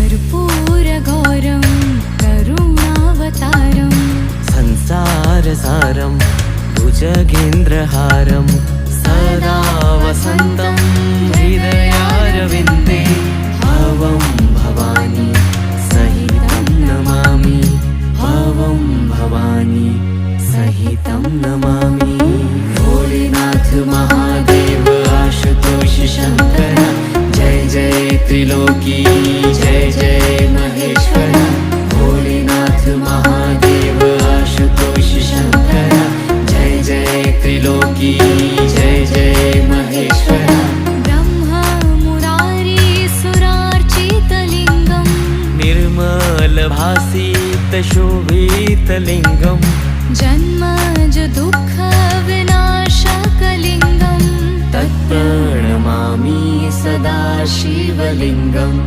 कर्पूरगौरं करुणावतारं संसारसारं भुजगेन्द्रहारं सदा वसन्तं हृदयारविन्दे भवं भवानी सहितं नमामि भवं भवानी सहितं नमामि। भोलेनाथ महादेव आशुतोष शंकर जय जय त्रिलोकी जय जय महेश्वर। भोलेनाथ महादेव आशुतोष शंकर जय जय त्रिलोकी जय जय महेश्वर। ब्रह्मा मुरारी सुरार्चितलिङ्गं निर्मलभासितशोभितलिङ्गं जन्मज दुःखविनाशकलिङ्गं तत्प्रणमामि सदा शिवलिङ्गम्।